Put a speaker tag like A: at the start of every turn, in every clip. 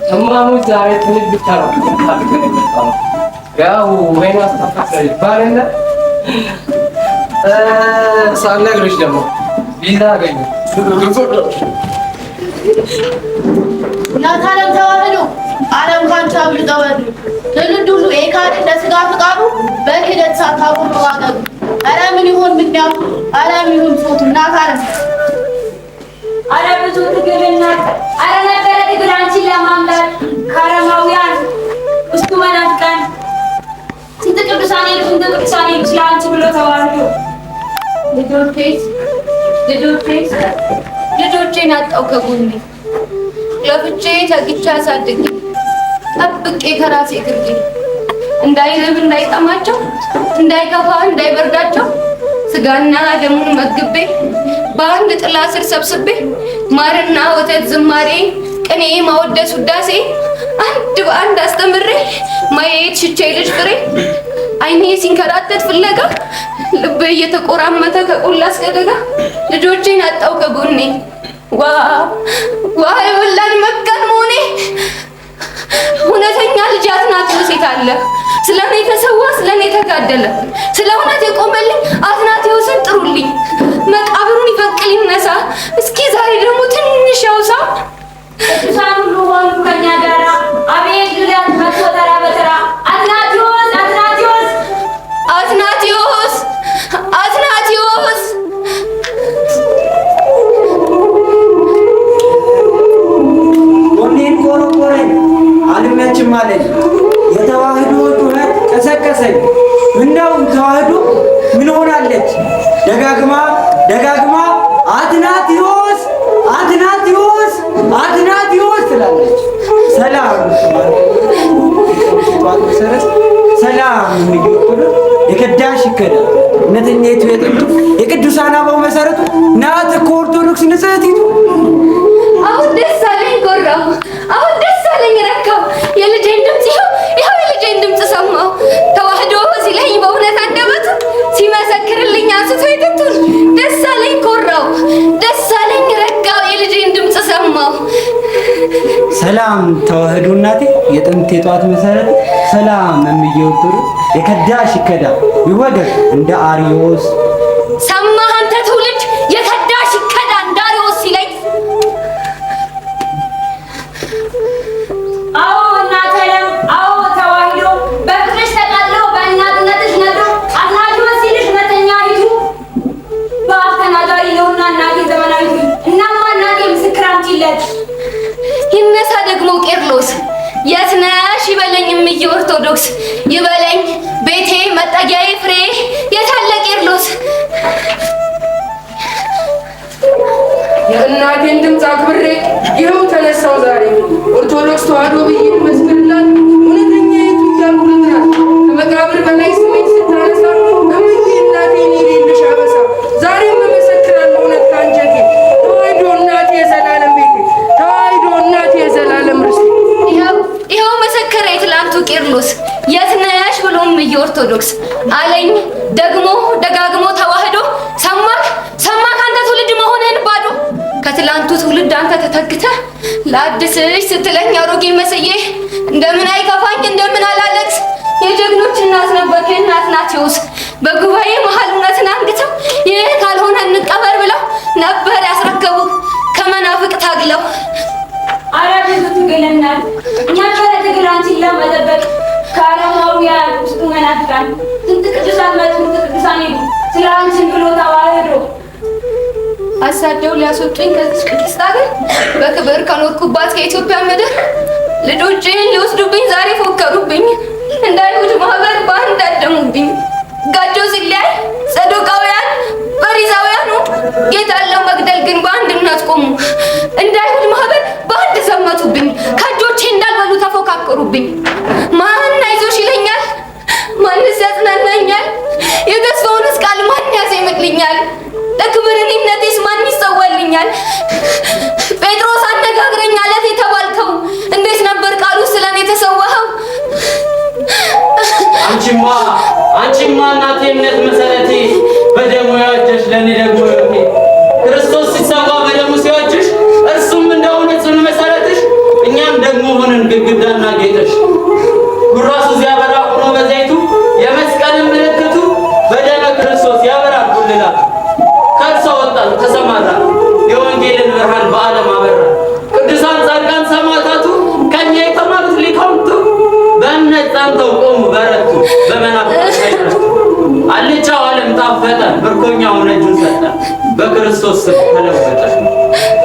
A: Semua cari tulis bicara, kau menas apa sih? Barenda, soalnya harus jamu, bisa kayaknya.
B: Nak alam jawab dulu, alam kan jawab dulu. Ekat dah segala kamu, bagi dah saat kamu berwakil. Alam ini pun mikir, alam ini pun foto. Nak alam.
C: Alam itu terkena, alam negara itu ranci lamamlar, karamawian, ustumanatkan. Cinta kebesaran itu cinta kebesaran itu ranci belum tawardu.
B: ልጆቼ ናጣው ከጎኔ ለፍቼ ተግቻ ሳድግ ጠብቄ ከራሴ ግርጌ እንዳይርብ እንዳይጠማቸው እንዳይከፋ እንዳይበርዳቸው ስጋና ደሙን መግቤ በአንድ ጥላ ስር ሰብስቤ ማርና ወተት ዝማሬ ቅኔ ማወደስ ውዳሴ አንድ በአንድ አስተምሬ ማየት ሽቼ ልጅ ፍሬ አይኔ ሲንከራተት ፍለጋ ልቤ እየተቆራመተ ከቆላ እስከ ደጋ ልጆቼን አጣው ከጎኔ ዋ የወላድ መካን መሆኔ እውነተኛ ልጅ አትናቴዎስ የት አለ? ስለኔ ተሰዋ ስለኔ ተጋደለ ስለ እውነት የቆመልኝ አትናቴዎስን ጥሩልኝ መቃብሩን ይፈቅል ይነሳ እስኪ ዛሬ ደግሞ ትንሽ ያውሳ
C: ቅዱሳን ሁሉ ሆኑ ከኛ ጋራ አቤት ልደት መጥቶ ተራ በተራ አትናቴዎስ
D: ጎኔን ቆረቆረኝ አልመችም አለኝ የተዋህዶ ጩኸት ቀሰቀሰኝ ምነው ተዋህዶ ምን ሆናለች ደጋግማ አትናቴዎስ ትላለች ሰላም ሰላም የሚወክሉ የከዳሽ ይከዳ እውነተኛይቱ የጥንቱ የቅዱሳን አበው መሰረቱ ናት እኮ ኦርቶዶክስ ንጽሕቲቱ።
B: አሁን ደስ አለኝ ጎራው፣ አሁን ደስ አለኝ ረካው። የልጄን ድምፅ ይኸው የልጄን ድምፅ ሰማሁ። ተዋህዶ ሲለኝ በእውነት አንደበቱ ሲመሰክርልኝ አንስቶ የጥንቱን ደስ አለኝ ኮራው፣ ደስ አለኝ ረካው። የልጄን ድምፅ ሰማሁ።
D: ሰላም ተዋህዶ እናቴ የጥንት የጧት መሰረት ሰላም የሚወጥሩ የከዳሽ ይከዳ ይወገድ እንደ አርዮስ።
B: ሰማህ አንተ ትውልድ የከዳሽ ይከዳ እንደ አርዮስ ሲለኝ
C: አዎ እናት ዓለም አዎ ተዋህዶ በፍቅርሽ ተቃለው በእናትነትሽ ነዶ አትናቴዎስ ሲልሽ እውነተኛይቱ በአፍ ተናጋሪ ነውና እናቴ ዘመናዊቱ እናማ እናቴ ምስክር አምጪለት።
B: ይነሳ ደግሞ ቄርሎስ የት ነሽ ይበለኝ እምዬ ኦርቶዶክስ ይበለኝ ቤቴ መጠጊያዬ ፍሬ የታለ ቄርሎስ።
A: የእናቴን ድምፅ አክብሬ ይኸው ተነሳው ዛሬ ኦርቶዶክስ ተዋህዶ ብዬ መስክርላት እውነተኛይቱ እያልኩ ልጥራት ከመቃብር በላይ ስሜት ስታነሳ እምዬ እናቴን የሌለሽ አበሳ ዛሬም እመሰክራለሁ እውነት ከአንጀቴ ተዋህዶ እናቴ የዘላለም ቤቴ ተዋህዶ እናቴ የዘላለም ርስቴ።
B: ይኸው መሰከረ የትላንቱ ቄርሎስ የት ነሽ ብሎ እምዬ ኦርቶዶክስ አለኝ ደግሞ ደጋግሞ ተዋህዶ ሰማክ አንተ ትውልድ መሆንህን ባዶ ከትላንቱ ትውልድ አንተ ተተክተህ ለአዲስሽ ስትለኝ አሮጌ መስዬ እንደምን አይከፋኝ እንደምን አላለቅስ የጀግኖች እናት ነበርክ አትናቴዎስ። በጉባኤ መሀል እውነትን አንግተው ይህ ካልሆነ እንቀበር ብለው ነበር ያስረከቡ ከመናፍቅ ታግለው።
C: አረ ብዙ ትግልናል እኛ ከረ ትግል አንቺን ለመጠበቅ ከዓለማውያን ውስጡ መናፍቃን ስንት ቅዱሳን መጡ ስንት ቅዱሳን ሄዱ ስለ አንቺን ብሎ ተዋህዶ
B: አሳደው ሊያስወጡኝ ከዚህ ቅድስት ሀገር በክብር ከኖርኩባት ከኢትዮጵያ ምድር ልጆቼን ሊወስዱብኝ ዛሬ ፎከሩብኝ እንደ አይሁድ ማህበር በአንድ አደሙብኝ። ጋጆ ሲለያይ ሰዶቃውያን ፈሪሳውያኑ ጌታን ለመግደል ግን በአንድነት ቆሙ። እንደ አይሁድ ማህበር በአንድ ዘመቱብኝ ከእጆቼ ጴጥሮስ አነጋግረኝ አለት የተባልከው እንዴት ነበር ቃሉ ስለኔ የተሰዋኸው?
E: አንቺማ እናቴ እምነት መሰረቴ በደሙ ያወጀሽ ለኔ ደግሞ ሕይወቴ ክርስቶስ ሲሰዋ በደሙ ሲዋጅሽ እርሱም እንደሆነ ጽኑ መሰረትሽ እኛም ደግሞ ሆነን ግድግዳና ጌጥሽ ጉራሱ ሲያበራ ሆኖ በዘይቱ የመስቀልን ምልክቱ በደመ ክርስቶስ ያበራል ጉልላቱ ከእርሷ ወጣን ተሰማራን የወንጌልን ብርሃን በዓለም አበራ ቅዱሳን ጻድቃን ሰማዕታቱ ከኛ የተማሩት ሊቃውንቱ በእምነት ጸንተው ቆሙ በረቱ በመናፍቃን ሳይረቱ አልጫው ዓለም ጣፈጠ ምርኮኛው እጁን ሰጠ በክርስቶስ ስም ተለወጠ።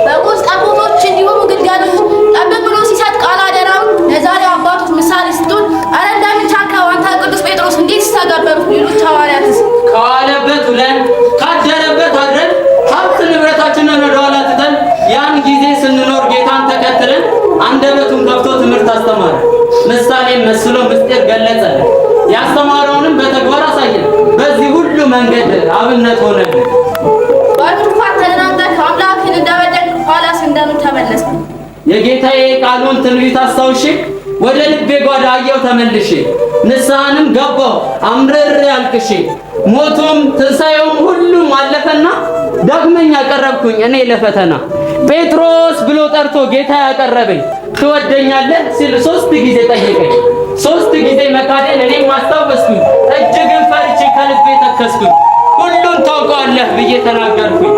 F: በቁስ ጠቦቶች እንዲሆኑ ግልጋሎች ጠብቅ ብሎ ሲሰጥ ቃል አደራው ለዛሬው አባቶች ምሳሌ ስትሆን አረ እንደምቻልከው አንተ ቅዱስ ጴጥሮስ እንዴት ሲታገበሩ ሌሎች ሐዋርያትስ
E: ከዋለበት ውለን ካደረበት አድረን ሀብት ንብረታችንን ወደኋላ ትተን ያን ጊዜ ስንኖር ጌታን ተከትለን አንደበቱን ከፍቶ ትምህርት አስተማረ ምሳሌ መስሎ ምስጢር ገለጸልን ያስተማረውንም በተግባር አሳየን በዚህ ሁሉ መንገድ አብነት ሆነልን።
F: ባልኩፋት ተናንተ አምላክን እንደበደል ኋላስ እንደምን ተመለስ
E: የጌታዬ ቃሉን ትንቢት አስታውሼ ወደ ልቤ ጓዳ አየው ተመልሼ ንስሐንም ገባው አምርሬ አልቅሼ ሞቱም ትንሣኤውም ሁሉም አለፈና ዳግመኛ ቀረብኩኝ እኔ ለፈተና ጴጥሮስ ብሎ ጠርቶ ጌታ ያቀረበኝ ትወደኛለህ ሲል 3 ጊዜ ጠየቀኝ 3 ጊዜ መካደን እኔም አስታወስኩኝ እጅግን ፈርቼ ከልቤ ተከስኩኝ ሁሉን ታውቀዋለህ ብዬ ተናገርኩኝ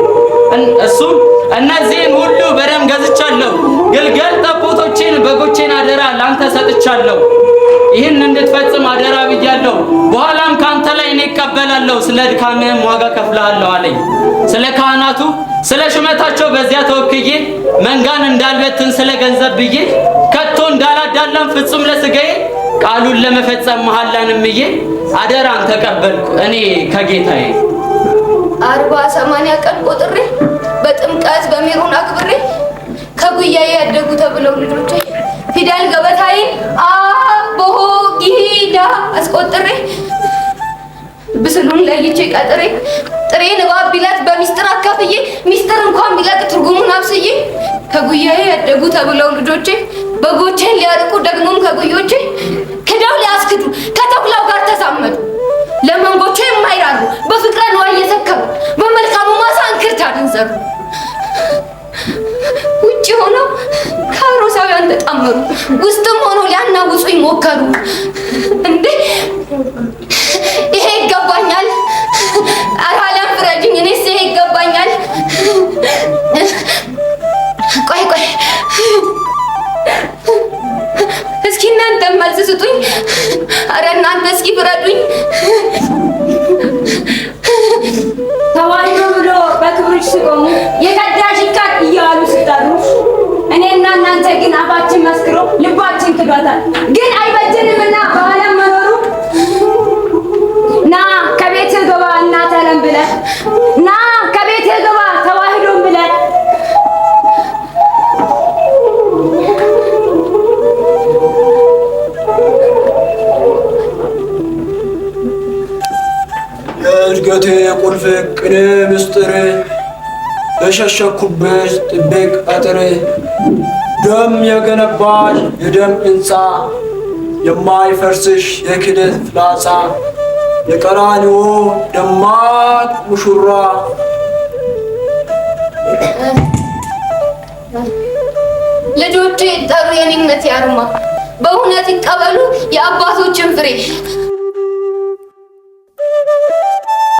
E: እሱም እነዚህን ሁሉ በደም ገዝቻለሁ ግልገል ጠቦቶቼን በጎቼን አደራ ላንተ ሰጥቻለሁ ይህን እንድትፈጽም አደራ ብያለሁ በኋላም ካንተ ላይ እኔ እቀበላለሁ ስለ ድካምህም ዋጋ ከፍላለሁ አለኝ ስለ ካህናቱ ስለ ሹመታቸው በዚያ ተወክዬ መንጋን እንዳልበትን ስለ ገንዘብ ብዬ ከቶ እንዳላዳላም ፍጹም ለስጋዬ ቃሉን ለመፈጸም መሐላንም ብዬ አደራን ተቀበልኩ እኔ ከጌታዬ
B: 40-80 ቀን ቆጥሬ በጥምቀት በሜሮን አክብሬ ከጉያዬ ያደጉ ተብለው ልጆቼ ፊደል ገበታዬን አቦሆ ጊዳ አስቆጥሬ ብስሉን ለይቼ ቀጥሬ ጥሬ ንባብ ቢላት በሚስጥር አካፍዬ ሚስጥር እንኳን ቢላት ትርጉሙን አብስዬ ከጉያዬ ያደጉ ተብለው ልጆቼ በጎቼን ሊያርቁ ደግሞም ከጉዮቼ ክደው ሊያስክዱ ከተኩላው ጋር ተዛመዱ ለመንጎቹ የማይራሩ በፍቅረ ነዋይ እየሰከሩ በመልካሙ ማሳ እንክርዳድን ዘሩ ውጭ ሆነው ከአሮሳውያን ተጣመሩ ውስጥም ሆኖ ሊያናውጹኝ ሞከሩ እንዴ ይሄ ይገባኛል አራለም ፍረጅኝ እኔስ ይሄ ይገባኛል ቆይ እስኪ እናንተ መልስ ስጡኝ አረ እናንተ እስኪ ፍረዱኝ
C: ተዋሕዶ ብሎ በክብርሽ ሲቆሙ የከዳሽ ይካድ እያሉ ሲጠሩ እኔና እናንተ ግን አፋችን መስክሮ ልባችን ክዷታል ግን አይበጅንምና በዓለም መኖሩ ና ከቤት ገባ እናት ዓለም ብለህ ና ከቤት ገባ ተዋሕዶን ብለህ
G: የእድገቴ ቁልፍ ቅኔ ምስጢር የሸሸኩብሽ ጥብቅ አጥር ደም የገነባሽ የደም ሕንፃ የማይፈርስሽ የክደት ፍላጻ የቀራንዮ ደማቅ ሙሽራ
B: ልጆቼ ጠሩ የኔነት ያርማ በእውነት ይቀበሉ የአባቶችን ፍሬ